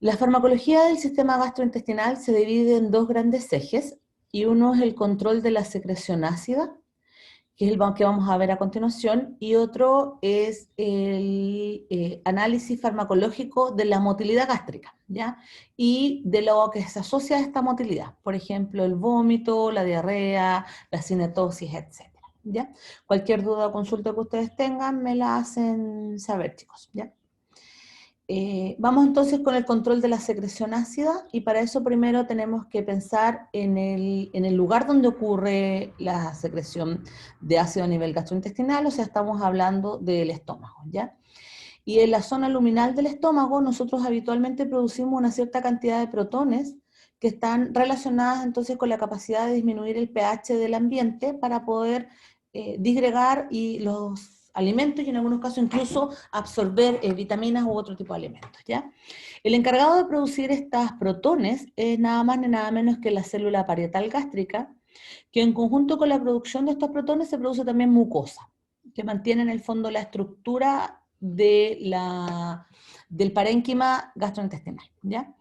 La farmacología del sistema gastrointestinal se divide en dos grandes ejes, y uno es el control de la secreción ácida, que es el que vamos a ver a continuación, y otro es el análisis farmacológico de la motilidad gástrica, ¿ya? Y de lo que se asocia a esta motilidad, por ejemplo, el vómito, la diarrea, la cinetosis, etcétera, ¿ya? Cualquier duda o consulta que ustedes tengan, me la hacen saber, chicos, ¿ya? Vamos entonces con el control de la secreción ácida, y para eso primero tenemos que pensar en el lugar donde ocurre la secreción de ácido a nivel gastrointestinal, o sea, estamos hablando del estómago, ¿ya? Y en la zona luminal del estómago nosotros habitualmente producimos una cierta cantidad de protones que están relacionadas entonces con la capacidad de disminuir el pH del ambiente para poder disgregar y los alimentos, y en algunos casos incluso absorber vitaminas u otro tipo de alimentos, ¿ya? El encargado de producir estas protones es nada más ni nada menos que la célula parietal gástrica, que en conjunto con la producción de estos protones se produce también mucosa, que mantiene en el fondo la estructura del parénquima gastrointestinal, ¿ya?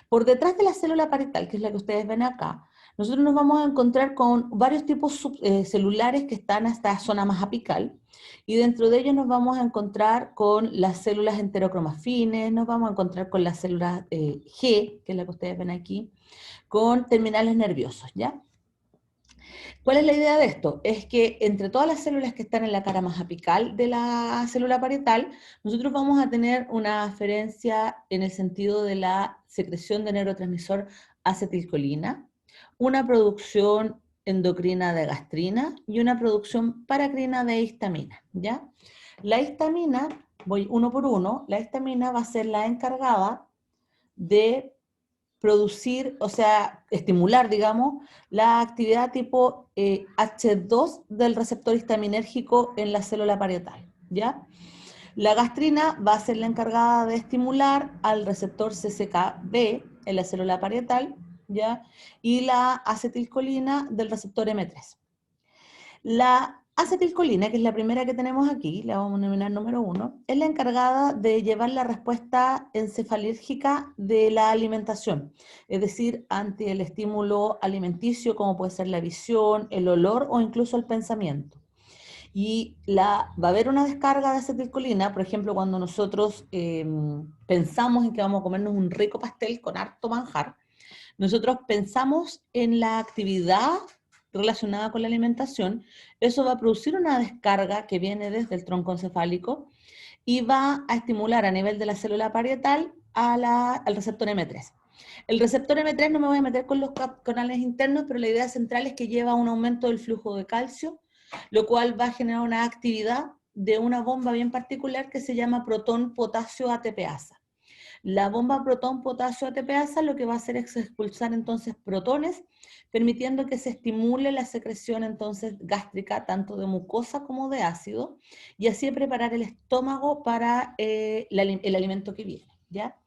Por detrás de la célula parietal, que es la que ustedes ven acá, nosotros nos vamos a encontrar con varios tipos celulares que están hasta la zona más apical, y dentro de ellos nos vamos a encontrar con las células enterocromafines, nos vamos a encontrar con las células G, que es la que ustedes ven aquí, con terminales nerviosos, ¿ya? ¿Cuál es la idea de esto? Es que entre todas las células que están en la cara más apical de la célula parietal, nosotros vamos a tener una aferencia en el sentido de la secreción de neurotransmisor acetilcolina, una producción endocrina de gastrina y una producción paracrina de histamina, ¿ya? La histamina, voy uno por uno, la histamina va a ser la encargada de producir, o sea, estimular, digamos, la actividad tipo H2 del receptor histaminérgico en la célula parietal, ¿ya? La gastrina va a ser la encargada de estimular al receptor CCKB en la célula parietal, ¿ya? Y la acetilcolina del receptor M3. La acetilcolina, que es la primera que tenemos aquí, la vamos a denominar número 1, es la encargada de llevar la respuesta encefalérgica de la alimentación, es decir, ante el estímulo alimenticio, como puede ser la visión, el olor o incluso el pensamiento. Y va a haber una descarga de acetilcolina, por ejemplo, cuando nosotros pensamos en que vamos a comernos un rico pastel con harto manjar, nosotros pensamos en la actividad relacionada con la alimentación, eso va a producir una descarga que viene desde el tronco encefálico y va a estimular a nivel de la célula parietal al receptor M3. El receptor M3 no me voy a meter con los canales internos, pero la idea central es que lleva un aumento del flujo de calcio, lo cual va a generar una actividad de una bomba bien particular que se llama protón-potasio ATPasa. La bomba protón-potasio ATPasa lo que va a hacer es expulsar entonces protones, permitiendo que se estimule la secreción entonces gástrica, tanto de mucosa como de ácido, y así preparar el estómago para el alimento que viene, ¿ya?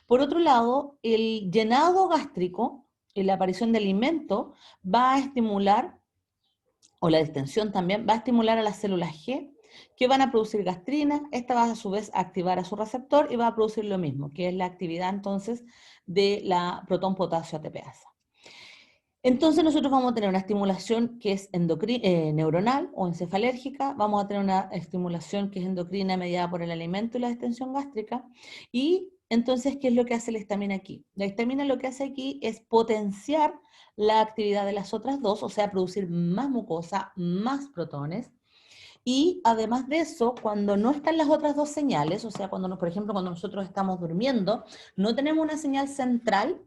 Por otro lado, el llenado gástrico, la aparición de alimento, va a estimular, o la distensión también, va a estimular a las células G, que van a producir gastrina. Esta va a su vez a activar a su receptor y va a producir lo mismo, que es la actividad entonces de la protón-potasio ATPasa. Entonces nosotros vamos a tener una estimulación que es neuronal o encefalérgica, vamos a tener una estimulación que es endocrina mediada por el alimento y la distensión gástrica, y entonces, ¿qué es lo que hace la histamina aquí? La histamina lo que hace aquí es potenciar la actividad de las otras dos, o sea, producir más mucosa, más protones, y además de eso, cuando no están las otras dos señales, o sea, por ejemplo, cuando nosotros estamos durmiendo, no tenemos una señal central,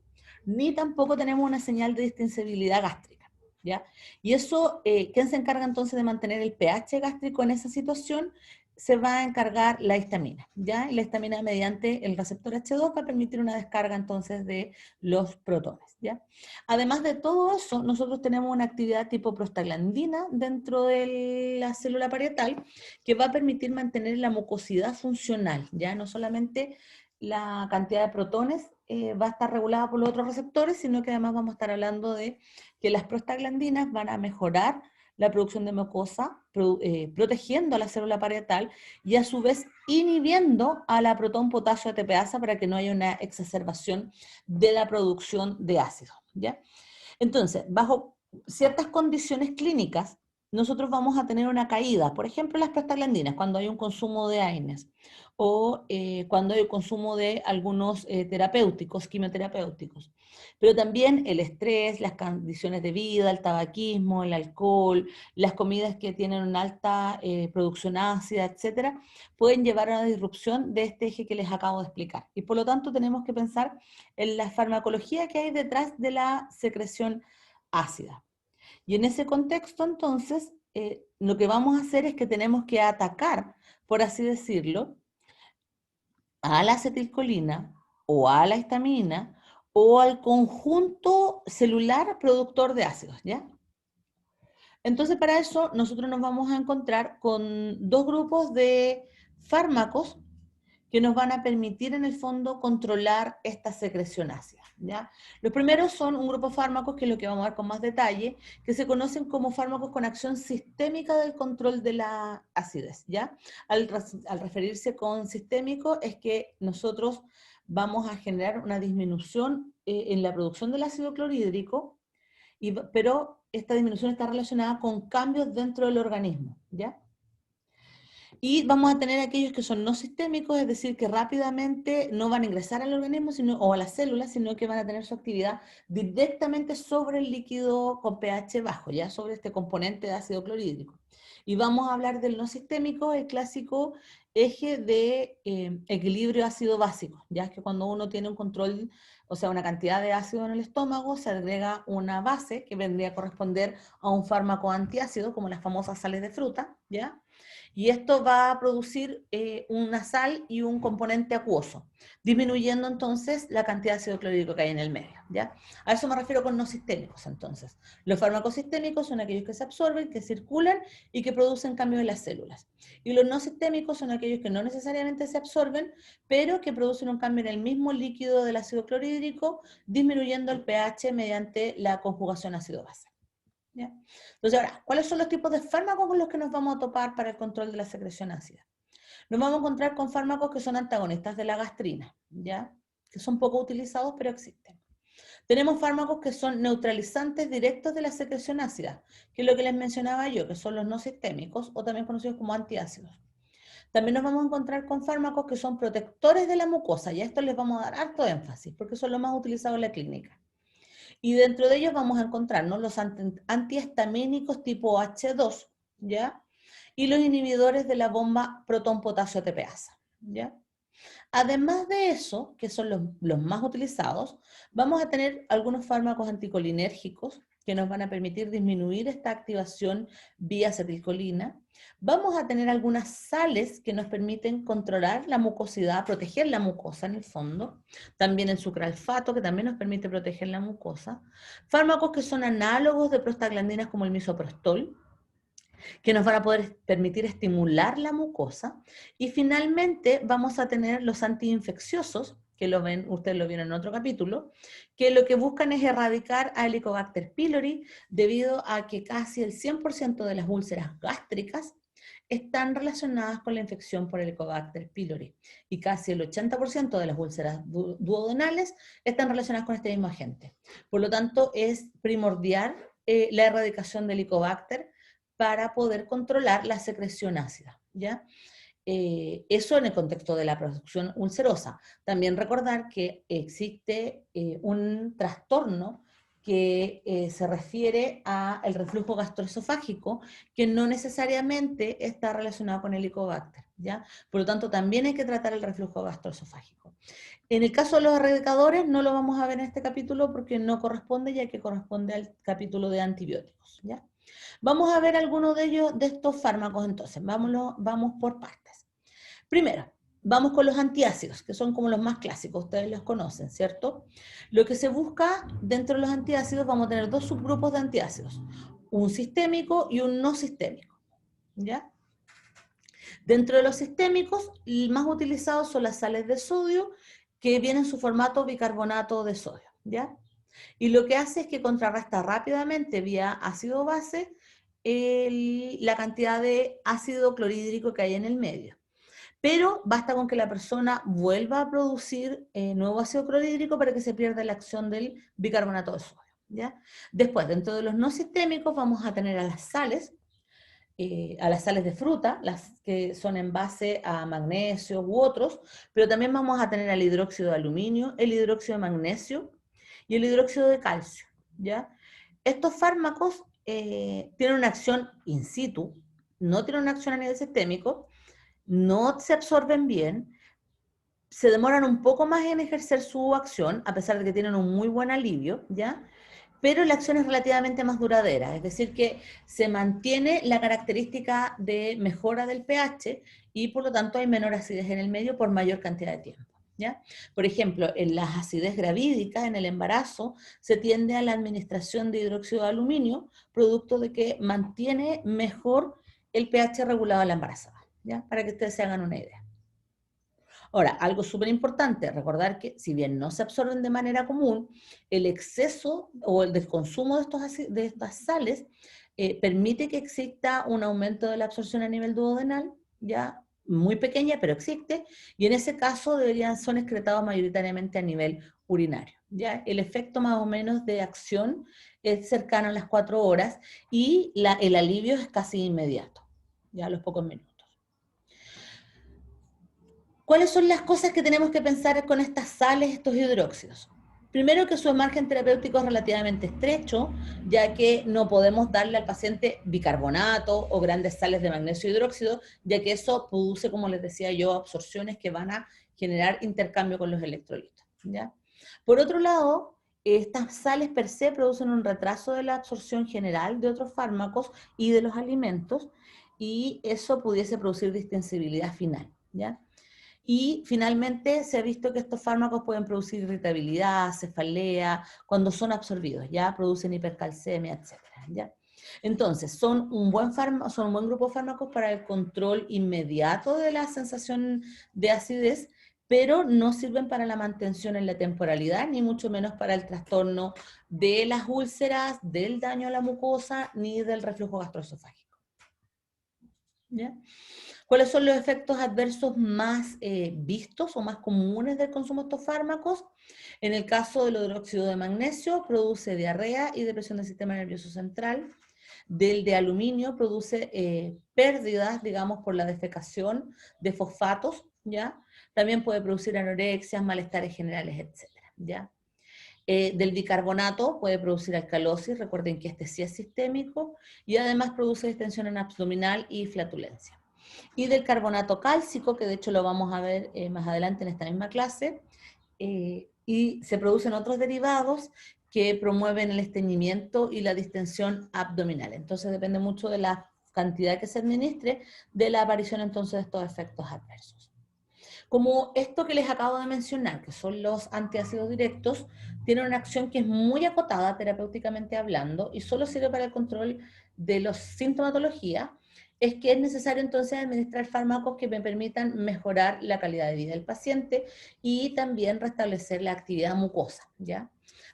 ni tampoco tenemos una señal de distensibilidad gástrica, ¿ya? Y eso, ¿quién se encarga entonces de mantener el pH gástrico en esa situación? Se va a encargar la histamina, ¿ya? Y la histamina mediante el receptor H2 va a permitir una descarga entonces de los protones, ¿ya? Además de todo eso, nosotros tenemos una actividad tipo prostaglandina dentro de la célula parietal que va a permitir mantener la mucosidad funcional, ¿ya? No solamente la cantidad de protones va a estar regulada por los otros receptores, sino que además vamos a estar hablando de que las prostaglandinas van a mejorar la producción de mucosa, protegiendo a la célula parietal y a su vez inhibiendo a la protón potasio ATPasa para que no haya una exacerbación de la producción de ácido, ¿ya? Entonces, bajo ciertas condiciones clínicas, nosotros vamos a tener una caída, por ejemplo, las prostaglandinas, cuando hay un consumo de AINES, o cuando hay un consumo de algunos terapéuticos, quimioterapéuticos. Pero también el estrés, las condiciones de vida, el tabaquismo, el alcohol, las comidas que tienen una alta producción ácida, etcétera, pueden llevar a una disrupción de este eje que les acabo de explicar. Y por lo tanto tenemos que pensar en la farmacología que hay detrás de la secreción ácida. Y en ese contexto, entonces, lo que vamos a hacer es que tenemos que atacar, por así decirlo, a la acetilcolina o a la histamina o al conjunto celular productor de ácidos, ¿ya? Entonces, para eso, nosotros nos vamos a encontrar con dos grupos de fármacos que nos van a permitir en el fondo controlar esta secreción ácida, ¿ya? Los primeros son un grupo de fármacos, que es lo que vamos a ver con más detalle, que se conocen como fármacos con acción sistémica del control de la acidez, ¿ya? Al referirse con sistémico es que nosotros vamos a generar una disminución en la producción del ácido clorhídrico, pero esta disminución está relacionada con cambios dentro del organismo, ¿ya? Y vamos a tener aquellos que son no sistémicos, es decir, que rápidamente no van a ingresar al organismo o a las células, sino que van a tener su actividad directamente sobre el líquido con pH bajo, ya sobre este componente de ácido clorhídrico. Y vamos a hablar del no sistémico, el clásico eje de equilibrio ácido-básico, ya que cuando uno tiene un control, o sea, una cantidad de ácido en el estómago, se agrega una base que vendría a corresponder a un fármaco antiácido, como las famosas sales de fruta, ¿ya? Y esto va a producir una sal y un componente acuoso, disminuyendo entonces la cantidad de ácido clorhídrico que hay en el medio, ¿ya? A eso me refiero con no sistémicos, entonces. Los fármacos sistémicos son aquellos que se absorben, que circulan y que producen cambios en las células. Y los no sistémicos son aquellos que no necesariamente se absorben, pero que producen un cambio en el mismo líquido del ácido clorhídrico, disminuyendo el pH mediante la conjugación ácido-base. ¿Ya? Entonces, ahora, ¿cuáles son los tipos de fármacos con los que nos vamos a topar para el control de la secreción ácida? Nos vamos a encontrar con fármacos que son antagonistas de la gastrina, ¿ya? Que son poco utilizados, pero existen. Tenemos fármacos que son neutralizantes directos de la secreción ácida, que es lo que les mencionaba yo, que son los no sistémicos o también conocidos como antiácidos. También nos vamos a encontrar con fármacos que son protectores de la mucosa, y a esto les vamos a dar harto énfasis, porque son los más utilizados en la clínica. Y dentro de ellos vamos a encontrarnos los antihistamínicos tipo H2, ¿ya? Y los inhibidores de la bomba protón-potasio ATPasa, ¿ya? Además de eso, que son los más utilizados, vamos a tener algunos fármacos anticolinérgicos que nos van a permitir disminuir esta activación vía acetilcolina. Vamos a tener algunas sales que nos permiten controlar la mucosidad, proteger la mucosa en el fondo. También el sucralfato, que también nos permite proteger la mucosa. Fármacos que son análogos de prostaglandinas como el misoprostol, que nos van a poder permitir estimular la mucosa. Y finalmente vamos a tener los antiinfecciosos, que lo ven, ustedes lo vieron en otro capítulo, que lo que buscan es erradicar a Helicobacter pylori, debido a que casi el 100% de las úlceras gástricas están relacionadas con la infección por Helicobacter pylori, y casi el 80% de las úlceras duodenales están relacionadas con este mismo agente. Por lo tanto, es primordial la erradicación del Helicobacter para poder controlar la secreción ácida, ¿ya? Eso en el contexto de la producción ulcerosa. También recordar que existe un trastorno que se refiere al reflujo gastroesofágico, que no necesariamente está relacionado con el Helicobacter, ¿ya? Por lo tanto, también hay que tratar el reflujo gastroesofágico. En el caso de los erradicadores, no lo vamos a ver en este capítulo porque no corresponde, ya que corresponde al capítulo de antibióticos, ¿ya? Vamos a ver algunos de ellos, de estos fármacos entonces. Vamos por partes. Primero, vamos con los antiácidos, que son como los más clásicos, ustedes los conocen, ¿cierto? Lo que se busca dentro de los antiácidos, vamos a tener dos subgrupos de antiácidos, un sistémico y un no sistémico, ¿ya? Dentro de los sistémicos, el más utilizados son las sales de sodio, que vienen en su formato bicarbonato de sodio, ¿ya? Y lo que hace es que contrarresta rápidamente vía ácido-base la cantidad de ácido clorhídrico que hay en el medio. Pero basta con que la persona vuelva a producir nuevo ácido clorhídrico para que se pierda la acción del bicarbonato de sodio, ¿ya? Después, dentro de los no sistémicos, vamos a tener a las sales de fruta, las que son en base a magnesio u otros, pero también vamos a tener el hidróxido de aluminio, el hidróxido de magnesio y el hidróxido de calcio, ¿ya? Estos fármacos tienen una acción in situ, no tienen una acción a nivel sistémico, no se absorben bien, se demoran un poco más en ejercer su acción, a pesar de que tienen un muy buen alivio, ¿ya? Pero la acción es relativamente más duradera, es decir, que se mantiene la característica de mejora del pH y por lo tanto hay menor acidez en el medio por mayor cantidad de tiempo, ¿ya? Por ejemplo, en las acidez gravídicas, en el embarazo, se tiende a la administración de hidróxido de aluminio, producto de que mantiene mejor el pH regulado a la embarazada, ¿ya? Para que ustedes se hagan una idea. Ahora, algo súper importante, recordar que si bien no se absorben de manera común, el exceso o el desconsumo de estas sales permite que exista un aumento de la absorción a nivel duodenal, ya muy pequeña, pero existe, y en ese caso son excretados mayoritariamente a nivel urinario. ¿Ya? El efecto más o menos de acción es cercano a las 4 horas y el alivio es casi inmediato, ya a los pocos minutos. ¿Cuáles son las cosas que tenemos que pensar con estas sales, estos hidróxidos? Primero, que su margen terapéutico es relativamente estrecho, ya que no podemos darle al paciente bicarbonato o grandes sales de magnesio hidróxido, ya que eso produce, como les decía yo, absorciones que van a generar intercambio con los electrolitos, ¿ya? Por otro lado, estas sales per se producen un retraso de la absorción general de otros fármacos y de los alimentos, y eso pudiese producir distensibilidad final, ¿ya? Y finalmente se ha visto que estos fármacos pueden producir irritabilidad, cefalea, cuando son absorbidos, ya producen hipercalcemia, etcétera, ¿ya? Entonces, son un buen grupo de fármacos para el control inmediato de la sensación de acidez, pero no sirven para la mantención en la temporalidad, ni mucho menos para el trastorno de las úlceras, del daño a la mucosa, ni del reflujo gastroesofágico, ¿ya? ¿Cuáles son los efectos adversos más vistos o más comunes del consumo de estos fármacos? En el caso del hidróxido de magnesio, produce diarrea y depresión del sistema nervioso central. Del de aluminio produce pérdidas, digamos, por la defecación de fosfatos, ¿ya? También puede producir anorexias, malestares generales, etcétera, ¿ya? Del bicarbonato puede producir alcalosis, recuerden que este sí es sistémico, y además produce distensión abdominal y flatulencia. Y del carbonato cálcico, que de hecho lo vamos a ver más adelante en esta misma clase, y se producen otros derivados que promueven el estreñimiento y la distensión abdominal. Entonces depende mucho de la cantidad que se administre de la aparición entonces de estos efectos adversos. Como esto que les acabo de mencionar, que son los antiácidos directos, tienen una acción que es muy acotada terapéuticamente hablando y solo sirve para el control de la sintomatología, es que es necesario entonces administrar fármacos que me permitan mejorar la calidad de vida del paciente y también restablecer la actividad mucosa, ¿ya?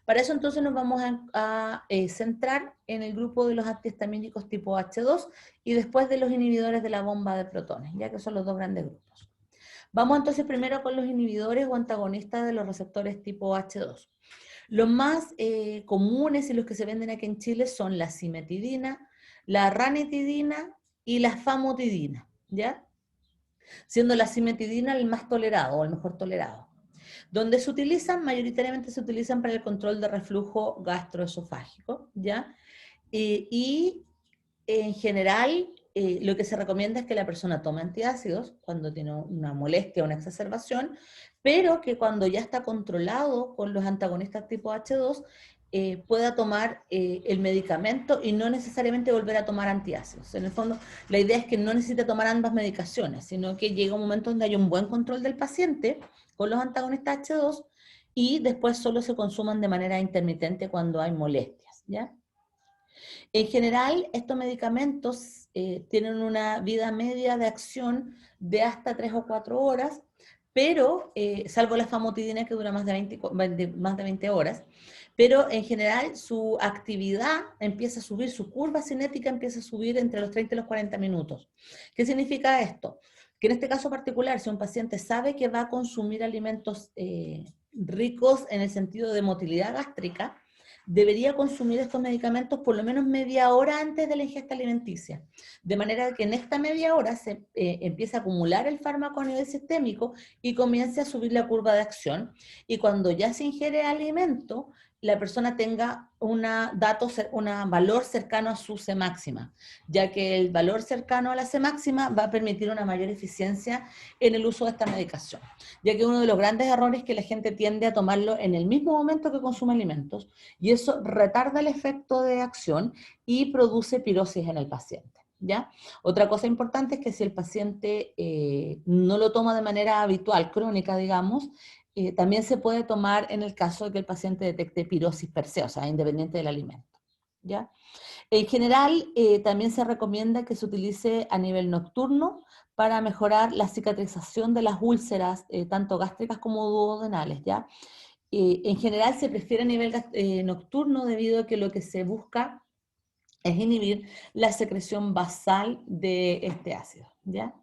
Para eso entonces nos vamos a centrar en el grupo de los antihistamínicos tipo H2 y después de los inhibidores de la bomba de protones, ya que son los dos grandes grupos. Vamos entonces primero con los inhibidores o antagonistas de los receptores tipo H2. Los más comunes y los que se venden aquí en Chile son la cimetidina, la ranitidina y la famotidina, ¿ya? Siendo la cimetidina el más tolerado o el mejor tolerado. Donde se utilizan, mayoritariamente se utilizan para el control de reflujo gastroesofágico, ¿ya? Y en general, lo que se recomienda es que la persona tome antiácidos cuando tiene una molestia o una exacerbación, pero que cuando ya está controlado con los antagonistas tipo H2, pueda tomar el medicamento y no necesariamente volver a tomar antiácidos. En el fondo, la idea es que no necesite tomar ambas medicaciones, sino que llega un momento donde hay un buen control del paciente con los antagonistas H2 y después solo se consuman de manera intermitente cuando hay molestias, ¿ya? En general, estos medicamentos tienen una vida media de acción de hasta 3 o 4 horas, pero, salvo la famotidina que dura más de 20 horas, pero en general su actividad empieza a subir, su curva cinética empieza a subir entre los 30 y los 40 minutos. ¿Qué significa esto? Que en este caso particular, si un paciente sabe que va a consumir alimentos ricos en el sentido de motilidad gástrica, debería consumir estos medicamentos por lo menos media hora antes de la ingesta alimenticia, de manera que en esta media hora se empieza a acumular el fármaco a nivel sistémico y comience a subir la curva de acción, y cuando ya se ingiere alimento, la persona tenga un valor cercano a su C máxima, ya que el valor cercano a la C máxima va a permitir una mayor eficiencia en el uso de esta medicación, ya que uno de los grandes errores es que la gente tiende a tomarlo en el mismo momento que consume alimentos, y eso retarda el efecto de acción y produce pirosis en el paciente. ¿Ya? Otra cosa importante es que si el paciente no lo toma de manera habitual, crónica, digamos, también se puede tomar en el caso de que el paciente detecte pirosis per se, o sea, independiente del alimento. ¿Ya? En general, también se recomienda que se utilice a nivel nocturno para mejorar la cicatrización de las úlceras, tanto gástricas como duodenales, ¿ya? En general se prefiere a nivel nocturno debido a que lo que se busca es inhibir la secreción basal de este ácido, ¿ya?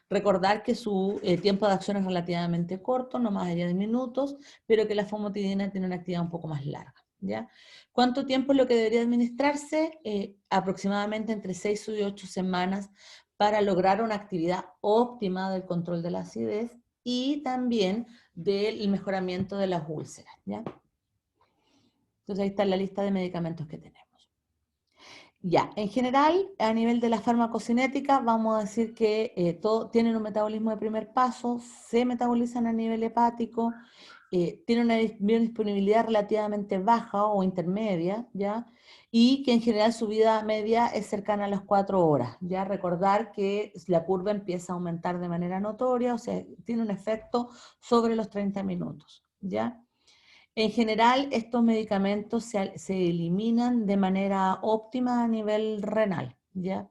Recordar que su tiempo de acción es relativamente corto, no más allá de minutos, pero que la famotidina tiene una actividad un poco más larga, ¿ya? ¿Cuánto tiempo es lo que debería administrarse? Aproximadamente entre 6 y 8 semanas para lograr una actividad óptima del control de la acidez y también del mejoramiento de las úlceras, ¿ya? Entonces ahí está la lista de medicamentos que tenemos. Ya, en general, a nivel de la farmacocinética, vamos a decir que tienen un metabolismo de primer paso, se metabolizan a nivel hepático, tienen una biodisponibilidad relativamente baja o intermedia, ¿ya? Y que en general su vida media es cercana a las 4 horas, ¿ya? Recordar que la curva empieza a aumentar de manera notoria, o sea, tiene un efecto sobre los 30 minutos, ¿ya? En general, estos medicamentos se eliminan de manera óptima a nivel renal, ¿ya?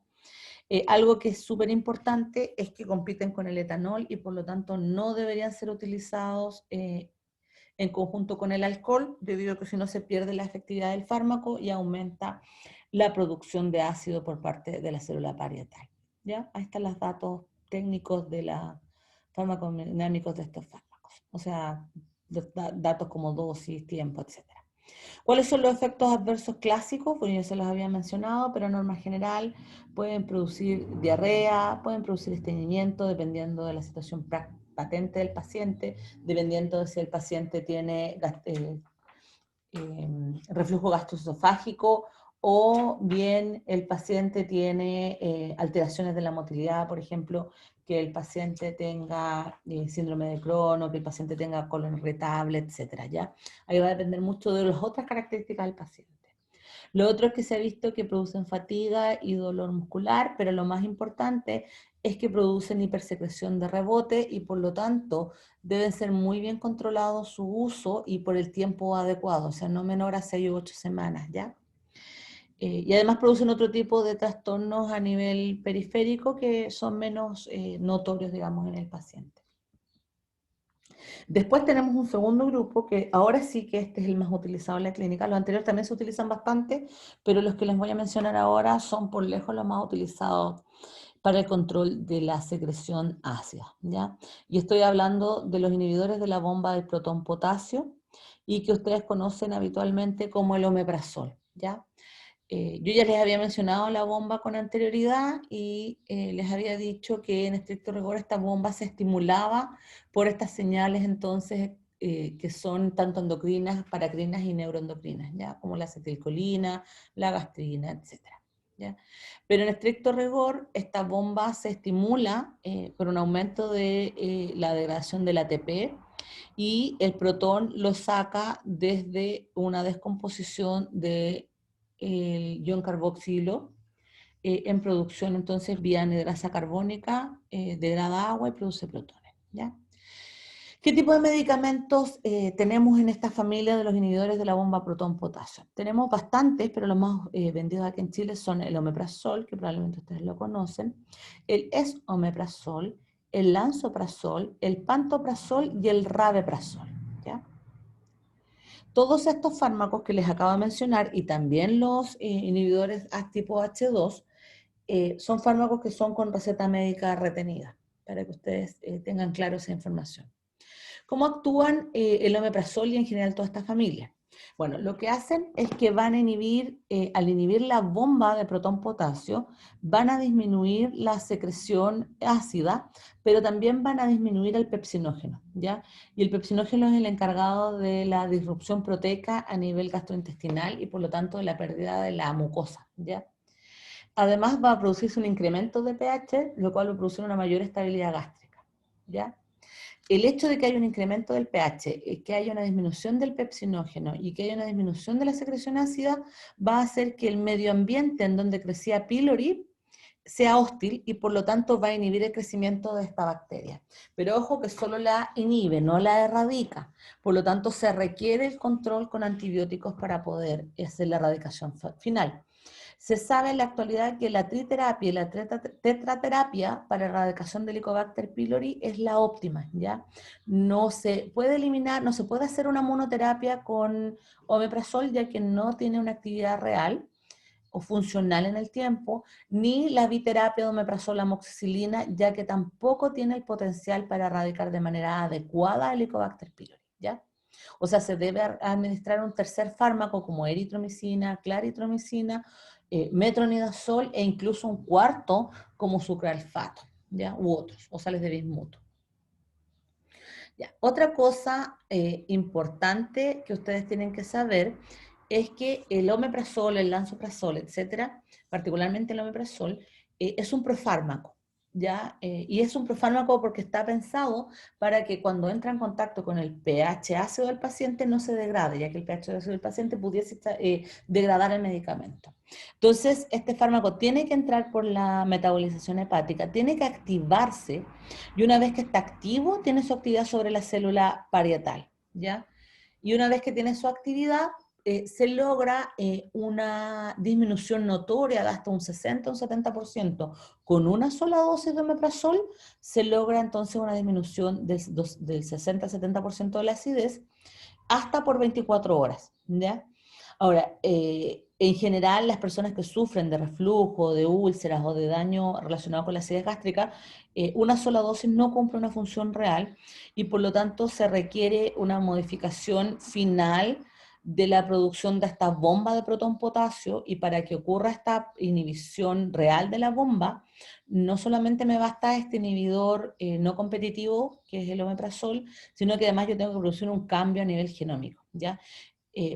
Algo que es súper importante es que compiten con el etanol y por lo tanto no deberían ser utilizados en conjunto con el alcohol, debido a que si no se pierde la efectividad del fármaco y aumenta la producción de ácido por parte de la célula parietal, ¿ya? Ahí están los datos técnicos de la farmacodinámicos de estos fármacos, o sea, datos como dosis, tiempo, etc. ¿Cuáles son los efectos adversos clásicos? Pues ya se los había mencionado, pero en norma general pueden producir diarrea, pueden producir estreñimiento, dependiendo de la situación patente del paciente, dependiendo de si el paciente tiene reflujo gastroesofágico o bien el paciente tiene alteraciones de la motilidad, por ejemplo, que el paciente tenga síndrome de Crohn o que el paciente tenga colon irritable, etcétera, ¿ya? Ahí va a depender mucho de las otras características del paciente. Lo otro es que se ha visto que producen fatiga y dolor muscular, pero lo más importante es que producen hipersecreción de rebote y por lo tanto deben ser muy bien controlados su uso y por el tiempo adecuado, o sea, no menor a 6 u 8 semanas, ¿ya? Y además producen otro tipo de trastornos a nivel periférico que son menos notorios, digamos, en el paciente. Después tenemos un segundo grupo que ahora sí que este es el más utilizado en la clínica. Los anteriores también se utilizan bastante, pero los que les voy a mencionar ahora son por lejos los más utilizados para el control de la secreción ácida, ¿ya? Y estoy hablando de los inhibidores de la bomba del protón potasio y que ustedes conocen habitualmente como el omeprazol, ¿ya? Yo ya les había mencionado la bomba con anterioridad y les había dicho que en estricto rigor esta bomba se estimulaba por estas señales entonces que son tanto endocrinas, paracrinas y neuroendocrinas, ¿ya? Como la acetilcolina, la gastrina, etcétera, ¿ya? Pero en estricto rigor esta bomba se estimula por un aumento de la degradación del ATP y el protón lo saca desde una descomposición de el ion carboxilo en producción entonces vía anhidrasa carbónica, degrada agua y produce protones, ¿ya? ¿Qué tipo de medicamentos tenemos en esta familia de los inhibidores de la bomba protón-potasio? Tenemos bastantes, pero los más vendidos aquí en Chile son el omeprazol, que probablemente ustedes lo conocen, el esomeprazol, el lansoprazol, el pantoprazol y el rabeprazol, ¿ya? Todos estos fármacos que les acabo de mencionar y también los inhibidores tipo H2 son fármacos que son con receta médica retenida, para que ustedes tengan claro esa información. ¿Cómo actúan el omeprazol y en general toda esta familia? Bueno, lo que hacen es que van a inhibir, al inhibir la bomba de protón-potasio, van a disminuir la secreción ácida, pero también van a disminuir el pepsinógeno, ¿ya? Y el pepsinógeno es el encargado de la disrupción proteica a nivel gastrointestinal y por lo tanto de la pérdida de la mucosa, ¿ya? Además va a producirse un incremento de pH, lo cual va a producir una mayor estabilidad gástrica, ¿ya? El hecho de que haya un incremento del pH, que haya una disminución del pepsinógeno y que haya una disminución de la secreción ácida, va a hacer que el medio ambiente en donde crecía pylori sea hostil y por lo tanto va a inhibir el crecimiento de esta bacteria. Pero ojo que solo la inhibe, no la erradica. Por lo tanto, se requiere el control con antibióticos para poder hacer la erradicación final. Se sabe en la actualidad que la triterapia y la tetraterapia para erradicación del Helicobacter pylori es la óptima, ¿ya? No se puede eliminar, no se puede hacer una monoterapia con omeprazol, ya que no tiene una actividad real o funcional en el tiempo, ni la biterapia de omeprazol amoxicilina, ya que tampoco tiene el potencial para erradicar de manera adecuada el Helicobacter pylori, ¿ya? O sea, se debe administrar un tercer fármaco como eritromicina, claritromicina, metronidazol e incluso un cuarto como sucralfato, ¿ya? U otros, o sales de bismuto. Ya. Otra cosa importante que ustedes tienen que saber es que el omeprazol, el lansoprazol, etcétera, particularmente el omeprazol, es un profármaco, ¿ya? Y es un profármaco porque está pensado para que cuando entra en contacto con el pH ácido del paciente no se degrade, ya que el pH ácido del paciente pudiese degradar el medicamento. Entonces, este fármaco tiene que entrar por la metabolización hepática, tiene que activarse y una vez que está activo, tiene su actividad sobre la célula parietal, ¿ya? Y una vez que tiene su actividad, se logra una disminución notoria de hasta un 60 o un 70%. Con una sola dosis de omeprazol se logra entonces una disminución del 60-70% de la acidez hasta por 24 horas, ¿ya? Ahora, en general, las personas que sufren de reflujo, de úlceras o de daño relacionado con la acidez gástrica, una sola dosis no cumple una función real y por lo tanto se requiere una modificación final de la producción de esta bomba de protón potasio y para que ocurra esta inhibición real de la bomba, no solamente me basta este inhibidor no competitivo, que es el omeprazol, sino que además yo tengo que producir un cambio a nivel genómico, ¿ya?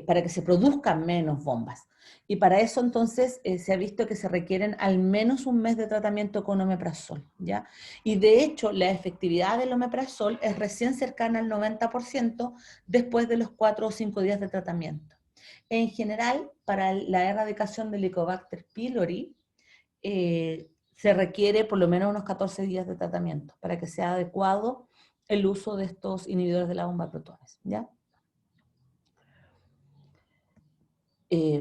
Para que se produzcan menos bombas. Y para eso entonces se ha visto que se requieren al menos un mes de tratamiento con omeprazol, ¿ya? Y de hecho la efectividad del omeprazol es recién cercana al 90% después de los 4 o 5 días de tratamiento. En general, para la erradicación del Helicobacter pylori, se requiere por lo menos unos 14 días de tratamiento para que sea adecuado el uso de estos inhibidores de la bomba de protones, ¿ya?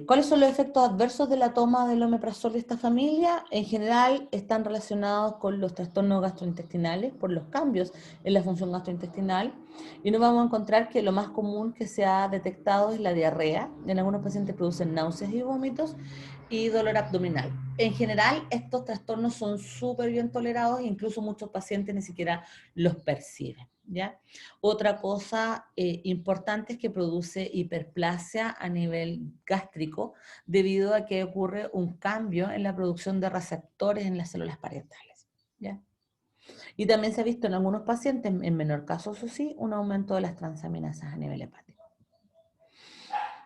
¿Cuáles son los efectos adversos de la toma del omeprazol de esta familia? En general están relacionados con los trastornos gastrointestinales por los cambios en la función gastrointestinal y nos vamos a encontrar que lo más común que se ha detectado es la diarrea. En algunos pacientes producen náuseas y vómitos y dolor abdominal. En general estos trastornos son súper bien tolerados e incluso muchos pacientes ni siquiera los perciben, ¿ya? Otra cosa importante es que produce hiperplasia a nivel gástrico debido a que ocurre un cambio en la producción de receptores en las células parietales, ¿ya? Y también se ha visto en algunos pacientes, en menor caso eso sí, un aumento de las transaminasas a nivel hepático.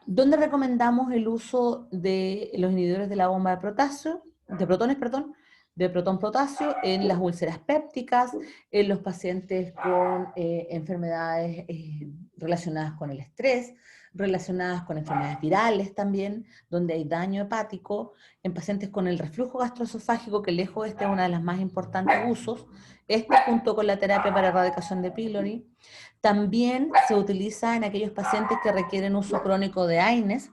¿Dónde recomendamos el uso de los inhibidores de la bomba de potasio, de protones, perdón, de protón-potasio en las úlceras pépticas, en los pacientes con enfermedades relacionadas con el estrés, relacionadas con enfermedades virales también, donde hay daño hepático, en pacientes con el reflujo gastroesofágico, que lejos este es uno de los más importantes usos, este junto con la terapia para erradicación de pylori. También se utiliza en aquellos pacientes que requieren uso crónico de AINES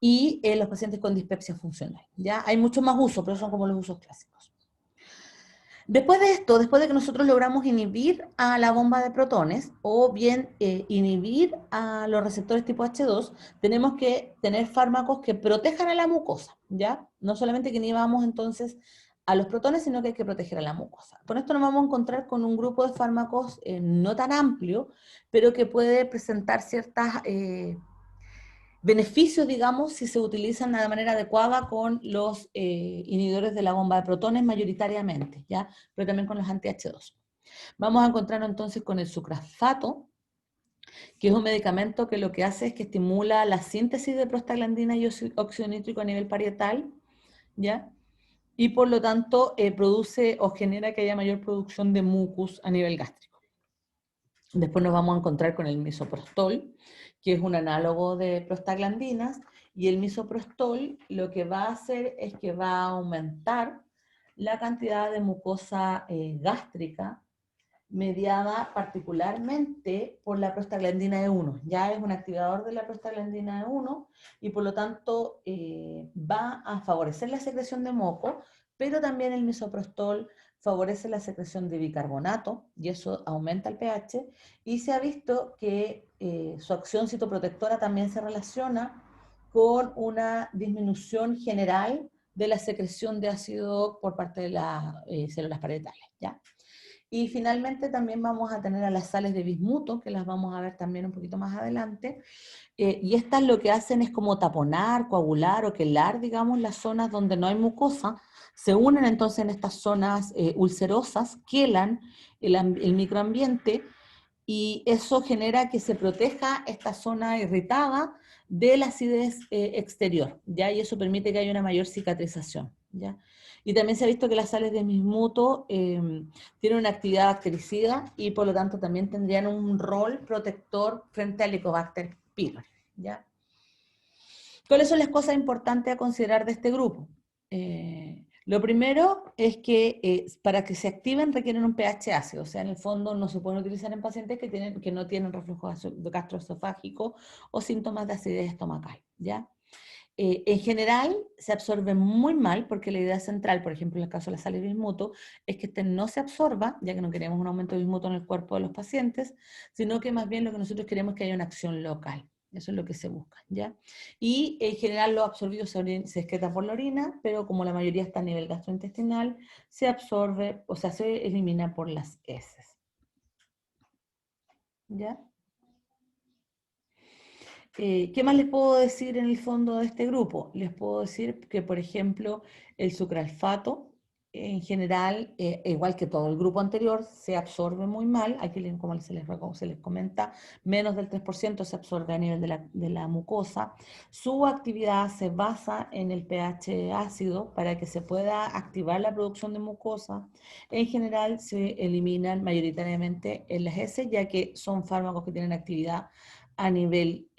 y en los pacientes con dispepsia funcional. ¿Ya? Hay muchos más usos, pero son como los usos clásicos. Después de esto, después de que nosotros logramos inhibir a la bomba de protones o bien inhibir a los receptores tipo H2, tenemos que tener fármacos que protejan a la mucosa, ¿ya? No solamente que inhibamos entonces a los protones, sino que hay que proteger a la mucosa. Con esto nos vamos a encontrar con un grupo de fármacos no tan amplio, pero que puede presentar ciertas beneficios, digamos, si se utilizan de manera adecuada con los inhibidores de la bomba de protones mayoritariamente, ¿ya? Pero también con los anti-H2. Vamos a encontrarnos entonces con el sucralfato, que es un medicamento que lo que hace es que estimula la síntesis de prostaglandina y óxido nítrico a nivel parietal, ¿ya? Y por lo tanto produce o genera que haya mayor producción de mucus a nivel gástrico. Después nos vamos a encontrar con el misoprostol, que es un análogo de prostaglandinas, y el misoprostol lo que va a hacer es que va a aumentar la cantidad de mucosa gástrica mediada particularmente por la prostaglandina E1. Ya es un activador de la prostaglandina E1 y por lo tanto va a favorecer la secreción de moco, pero también el misoprostol favorece la secreción de bicarbonato y eso aumenta el pH y se ha visto que su acción citoprotectora también se relaciona con una disminución general de la secreción de ácido por parte de las células parietales, ¿ya? Y finalmente también vamos a tener a las sales de bismuto, que las vamos a ver también un poquito más adelante, y estas lo que hacen es como taponar, coagular o quelar, digamos, las zonas donde no hay mucosa, se unen entonces en estas zonas ulcerosas, quelan el microambiente, y eso genera que se proteja esta zona irritada de la acidez exterior, ¿ya? Y eso permite que haya una mayor cicatrización, ¿ya? Y también se ha visto que las sales de bismuto tienen una actividad bactericida y por lo tanto también tendrían un rol protector frente al Helicobacter pylori, ¿ya? ¿Cuáles son las cosas importantes a considerar de este grupo? Lo primero es que para que se activen requieren un pH ácido, o sea, en el fondo no se pueden utilizar en pacientes que no tienen reflujo gastroesofágico o síntomas de acidez estomacal, ¿ya? En general se absorbe muy mal porque la idea central, por ejemplo en el caso de la sal de bismuto, es que este no se absorba, ya que no queremos un aumento de bismuto en el cuerpo de los pacientes, sino que más bien lo que nosotros queremos es que haya una acción local. Eso es lo que se busca, ¿ya? Y en general los absorbidos se excretan por la orina, pero como la mayoría está a nivel gastrointestinal, se absorbe, o sea, se elimina por las heces, ¿ya? ¿Qué más les puedo decir en el fondo de este grupo? Les puedo decir que, por ejemplo, el sucralfato, en general, igual que todo el grupo anterior, se absorbe muy mal. Aquí, como se les comenta, menos del 3% se absorbe a nivel de la mucosa. Su actividad se basa en el pH ácido para que se pueda activar la producción de mucosa. En general, se eliminan mayoritariamente en las heces, ya que son fármacos que tienen actividad a nivel,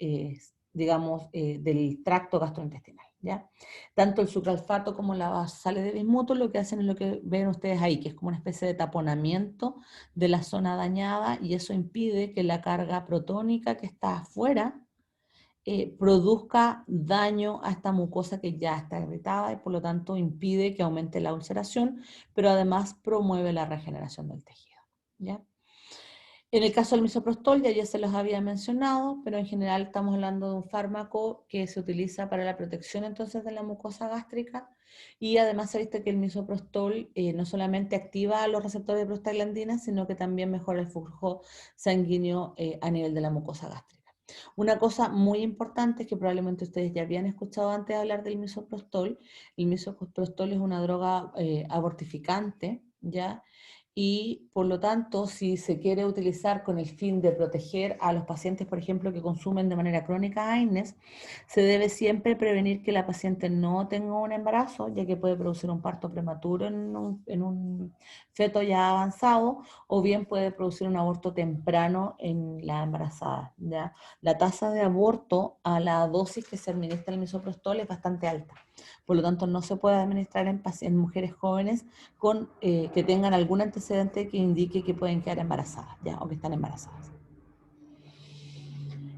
digamos, del tracto gastrointestinal, ¿ya? Tanto el sucralfato como las sales de bismuto lo que hacen es lo que ven ustedes ahí, que es como una especie de taponamiento de la zona dañada y eso impide que la carga protónica que está afuera produzca daño a esta mucosa que ya está irritada y por lo tanto impide que aumente la ulceración, pero además promueve la regeneración del tejido, ¿ya? En el caso del misoprostol, ya se los había mencionado, pero en general estamos hablando de un fármaco que se utiliza para la protección entonces de la mucosa gástrica y además se ha visto que el misoprostol no solamente activa los receptores de prostaglandina, sino que también mejora el flujo sanguíneo a nivel de la mucosa gástrica. Una cosa muy importante es que probablemente ustedes ya habían escuchado antes hablar del misoprostol. El misoprostol es una droga abortificante, ¿ya? Y por lo tanto, si se quiere utilizar con el fin de proteger a los pacientes, por ejemplo, que consumen de manera crónica AINES, se debe siempre prevenir que la paciente no tenga un embarazo, ya que puede producir un parto prematuro en un feto ya avanzado, o bien puede producir un aborto temprano en la embarazada, ¿ya? La tasa de aborto a la dosis que se administra el misoprostol es bastante alta. Por lo tanto, no se puede administrar en mujeres jóvenes que tengan algún antecedente que indique que pueden quedar embarazadas, ¿ya? O que están embarazadas.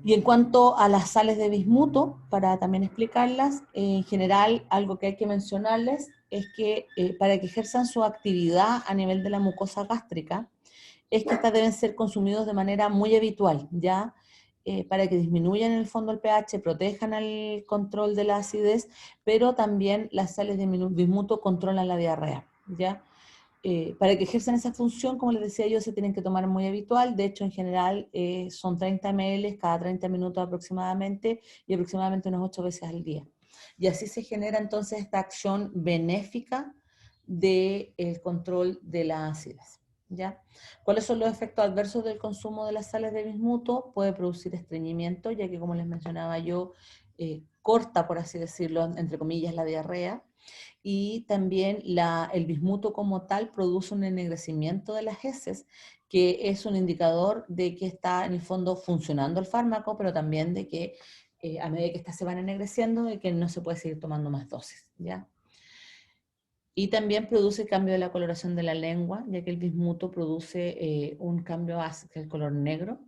Y en cuanto a las sales de bismuto, para también explicarlas, en general algo que hay que mencionarles es que para que ejerzan su actividad a nivel de la mucosa gástrica, es que estas deben ser consumidos de manera muy habitual, ¿ya? Para que disminuyan en el fondo el pH, protejan el control de la acidez, pero también las sales de bismuto controlan la diarrea, ¿ya? Para que ejerzan esa función, como les decía yo, se tienen que tomar muy habitual. De hecho, en general son 30 ml cada 30 minutos aproximadamente y aproximadamente unas 8 veces al día. Y así se genera entonces esta acción benéfica del control de la acidez, ¿ya? ¿Cuáles son los efectos adversos del consumo de las sales de bismuto? Puede producir estreñimiento, ya que como les mencionaba yo, corta, por así decirlo, entre comillas, la diarrea, y también el bismuto como tal produce un ennegrecimiento de las heces, que es un indicador de que está en el fondo funcionando el fármaco, pero también de que a medida que estas se van ennegreciendo, de que no se puede seguir tomando más dosis, ¿ya? Y también produce cambio de la coloración de la lengua, ya que el bismuto produce un cambio hacia el color negro,